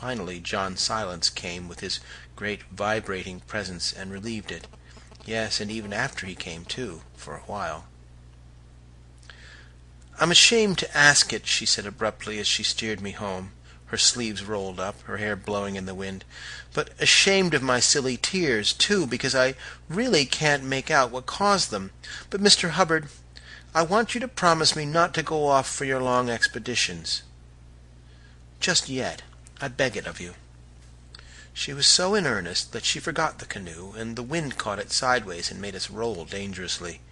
Finally John Silence came with his great vibrating presence and relieved it. Yes, and even after he came, too, for a while. "I'm ashamed to ask it," she said abruptly as she steered me home, her sleeves rolled up, her hair blowing in the wind, "but ashamed of my silly tears, too, because I really can't make out what caused them. But, Mr. Hubbard, I want you to promise me not to go off for your long expeditions. Just yet. I beg it of you." She was so in earnest that she forgot the canoe, and the wind caught it sideways and made us roll dangerously.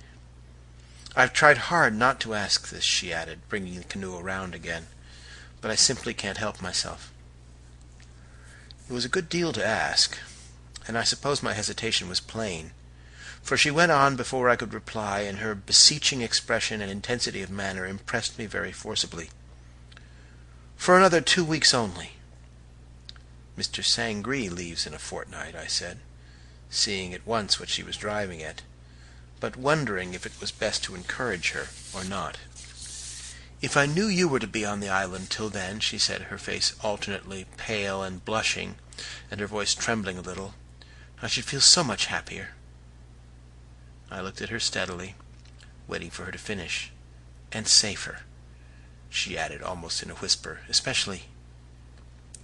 "I've tried hard not to ask this," she added, bringing the canoe around again, "but I simply can't help myself." It was a good deal to ask, and I suppose my hesitation was plain, for she went on before I could reply, and her beseeching expression and intensity of manner impressed me very forcibly. "For another 2 weeks only." "Mr. Sangree leaves in a fortnight," I said, seeing at once what she was driving at, but wondering if it was best to encourage her or not. "If I knew you were to be on the island till then," she said, her face alternately pale and blushing, and her voice trembling a little, "I should feel so much happier." I looked at her steadily, waiting for her to finish. "And safer," she added almost in a whisper, "especially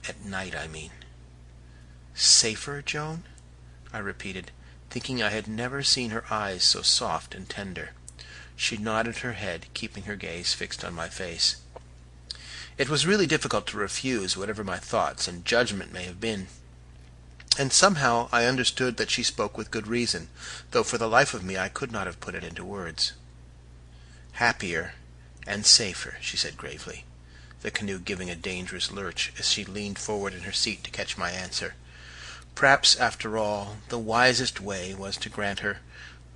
at night, I mean." "Safer, Joan?" I repeated, thinking I had never seen her eyes so soft and tender. She nodded her head, keeping her gaze fixed on my face. It was really difficult to refuse, whatever my thoughts and judgment may have been. And somehow I understood that she spoke with good reason, though for the life of me I could not have put it into words. "Happier and safer," she said gravely, the canoe giving a dangerous lurch as she leaned forward in her seat to catch my answer. Perhaps, after all, the wisest way was to grant her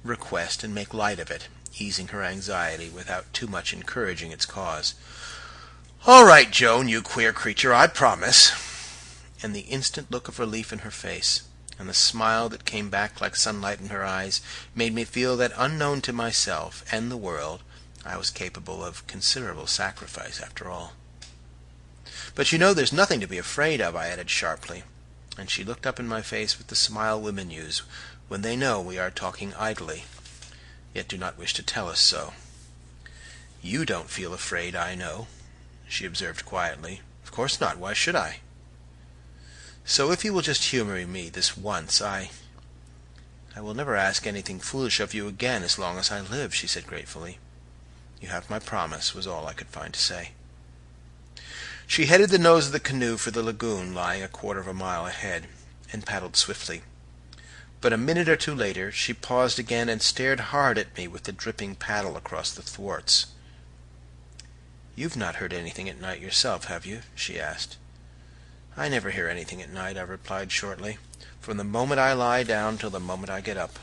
request and make light of it, easing her anxiety without too much encouraging its cause. "All right, Joan, you queer creature, I promise." And the instant look of relief in her face, and the smile that came back like sunlight in her eyes, made me feel that, unknown to myself and the world, I was capable of considerable sacrifice after all. "But you know there's nothing to be afraid of," I added sharply, and she looked up in my face with the smile women use when they know we are talking idly, yet do not wish to tell us so. "You don't feel afraid, I know," she observed quietly. "Of course not. Why should I? So if you will just humor me this once, I will never ask anything foolish of you again as long as I live," she said gratefully. "You have my promise," was all I could find to say. She headed the nose of the canoe for the lagoon lying a quarter of a mile ahead, and paddled swiftly. But a minute or two later she paused again and stared hard at me with the dripping paddle across the thwarts. "You've not heard anything at night yourself, have you?" she asked. "I never hear anything at night," I replied shortly, "from the moment I lie down till the moment I get up."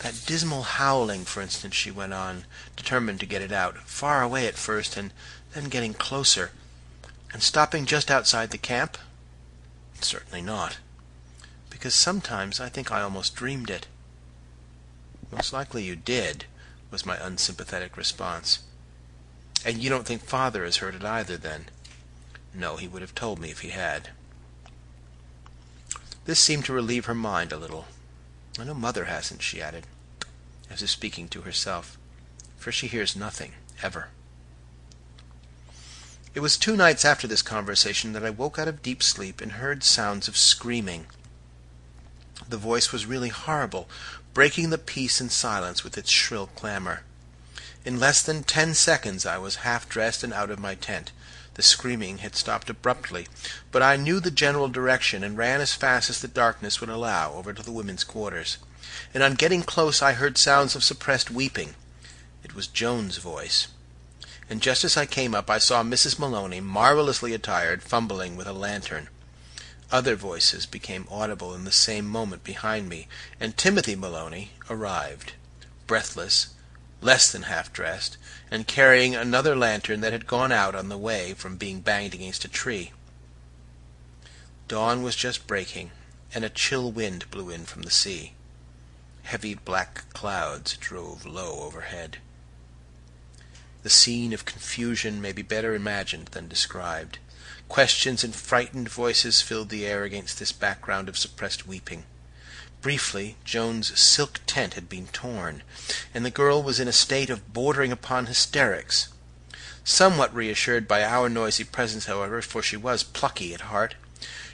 "That dismal howling, for instance," she went on, determined to get it out, "far away at first, and then getting closer, and stopping just outside the camp?" "Certainly not." "Because sometimes I think I almost dreamed it." "Most likely you did," was my unsympathetic response. "And you don't think Father has heard it either, then?" "No, he would have told me if he had." This seemed to relieve her mind a little. "I know Mother hasn't," she added, as if speaking to herself, "for she hears nothing, ever." It was 2 nights after this conversation that I woke out of deep sleep and heard sounds of screaming. The voice was really horrible, breaking the peace and silence with its shrill clamor. In less than 10 seconds I was half dressed and out of my tent. The screaming had stopped abruptly, but I knew the general direction and ran as fast as the darkness would allow over to the women's quarters. And on getting close I heard sounds of suppressed weeping. It was Joan's voice. And just as I came up I saw Mrs. Maloney, marvelously attired, fumbling with a lantern. Other voices became audible in the same moment behind me, and Timothy Maloney arrived, breathless, less than half-dressed, and carrying another lantern that had gone out on the way from being banged against a tree. Dawn was just breaking, and a chill wind blew in from the sea. Heavy black clouds drove low overhead. The scene of confusion may be better imagined than described. Questions and frightened voices filled the air against this background of suppressed weeping. Briefly, Joan's silk tent had been torn, and the girl was in a state of bordering upon hysterics. Somewhat reassured by our noisy presence, however, for she was plucky at heart,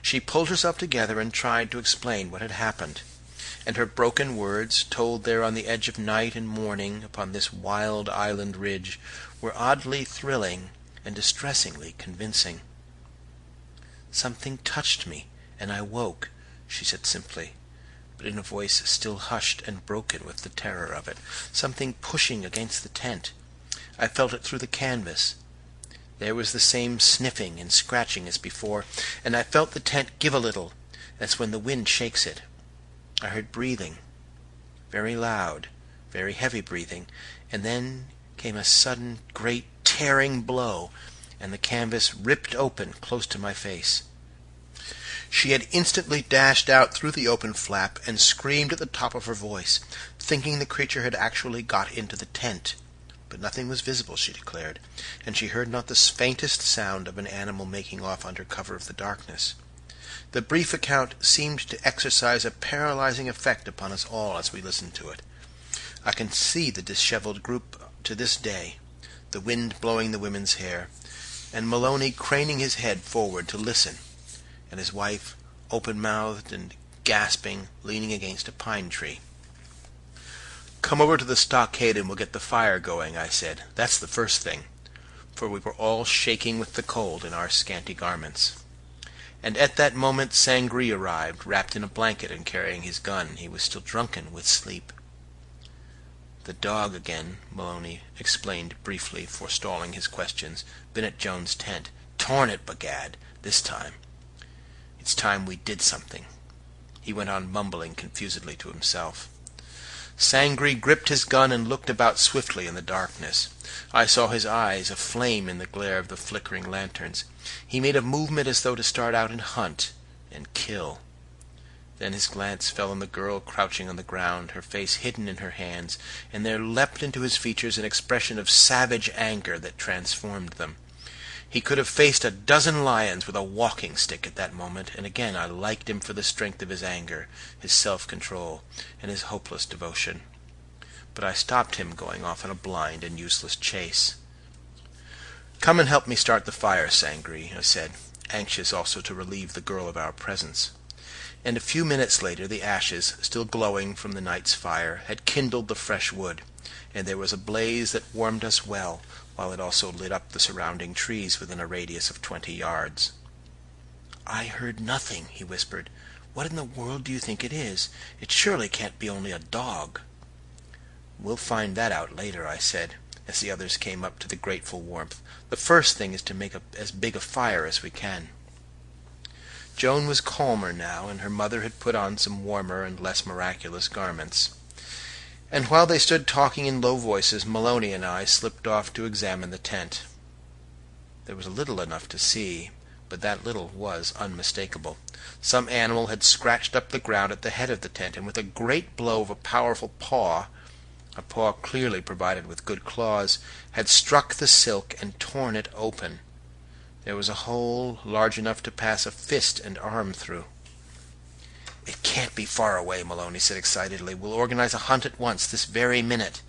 she pulled herself together and tried to explain what had happened, and her broken words, told there on the edge of night and morning upon this wild island ridge, were oddly thrilling and distressingly convincing. "Something touched me, and I woke," she said simply, but in a voice still hushed and broken with the terror of it. "Something pushing against the tent. I felt it through the canvas. There was the same sniffing and scratching as before, and I felt the tent give a little, as when the wind shakes it. I heard breathing, very loud, very heavy breathing, and then came a sudden, great, tearing blow, and the canvas ripped open close to my face." She had instantly dashed out through the open flap and screamed at the top of her voice, thinking the creature had actually got into the tent. But nothing was visible, she declared, and she heard not the faintest sound of an animal making off under cover of the darkness. The brief account seemed to exercise a paralyzing effect upon us all as we listened to it. I can see the disheveled group to this day, the wind blowing the women's hair, and Maloney craning his head forward to listen, and his wife, open-mouthed and gasping, leaning against a pine tree. "Come over to the stockade and we'll get the fire going," I said. "That's the first thing," for we were all shaking with the cold in our scanty garments. And at that moment Sangree arrived, wrapped in a blanket and carrying his gun. He was still drunken with sleep. "The dog again," Maloney explained briefly, forestalling his questions. "Been at Joan's tent. Torn it, b'gad, this time. It's time we did something," he went on mumbling confusedly to himself. Sangree gripped his gun and looked about swiftly in the darkness. I saw his eyes aflame in the glare of the flickering lanterns. He made a movement as though to start out and hunt and kill. Then his glance fell on the girl crouching on the ground, her face hidden in her hands, and there leapt into his features an expression of savage anger that transformed them. He could have faced a dozen lions with a walking-stick at that moment, and again I liked him for the strength of his anger, his self-control, and his hopeless devotion. But I stopped him going off on a blind and useless chase. "Come and help me start the fire, Sangree," I said, anxious also to relieve the girl of our presence. And a few minutes later the ashes, still glowing from the night's fire, had kindled the fresh wood, and there was a blaze that warmed us well, while it also lit up the surrounding trees within a radius of 20 yards. "I heard nothing," he whispered. "What in the world do you think it is? It surely can't be only a dog." "We'll find that out later," I said, as the others came up to the grateful warmth. "The first thing is to make as big a fire as we can." Joan was calmer now, and her mother had put on some warmer and less miraculous garments. And while they stood talking in low voices, Maloney and I slipped off to examine the tent. There was little enough to see, but that little was unmistakable. Some animal had scratched up the ground at the head of the tent, and with a great blow of a powerful paw, a paw clearly provided with good claws, had struck the silk and torn it open. There was a hole large enough to pass a fist and arm through. "It can't be far away," Maloney said excitedly. "We'll organize a hunt at once, this very minute."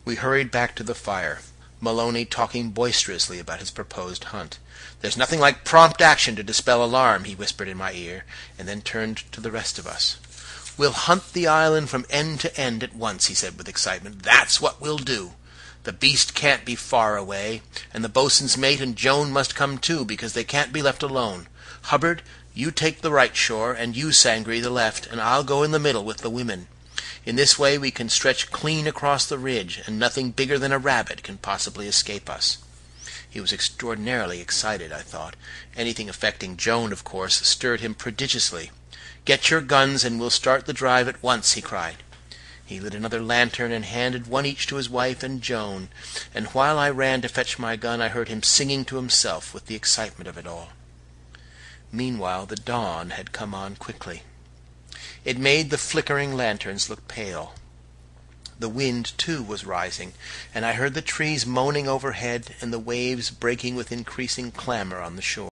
We hurried back to the fire, Maloney talking boisterously about his proposed hunt. "There's nothing like prompt action to dispel alarm," he whispered in my ear, and then turned to the rest of us. "We'll hunt the island from end to end at once," he said with excitement. "That's what we'll do. The beast can't be far away, and the boatswain's mate and Joan must come too, because they can't be left alone. Hubbard, you take the right shore, and you, Sangree, the left, and I'll go in the middle with the women. In this way we can stretch clean across the ridge, and nothing bigger than a rabbit can possibly escape us." He was extraordinarily excited, I thought. Anything affecting Joan, of course, stirred him prodigiously. "Get your guns, and we'll start the drive at once," he cried. He lit another lantern and handed one each to his wife and Joan, and while I ran to fetch my gun I heard him singing to himself with the excitement of it all. Meanwhile the dawn had come on quickly. It made the flickering lanterns look pale. The wind, too, was rising, and I heard the trees moaning overhead and the waves breaking with increasing clamor on the shore.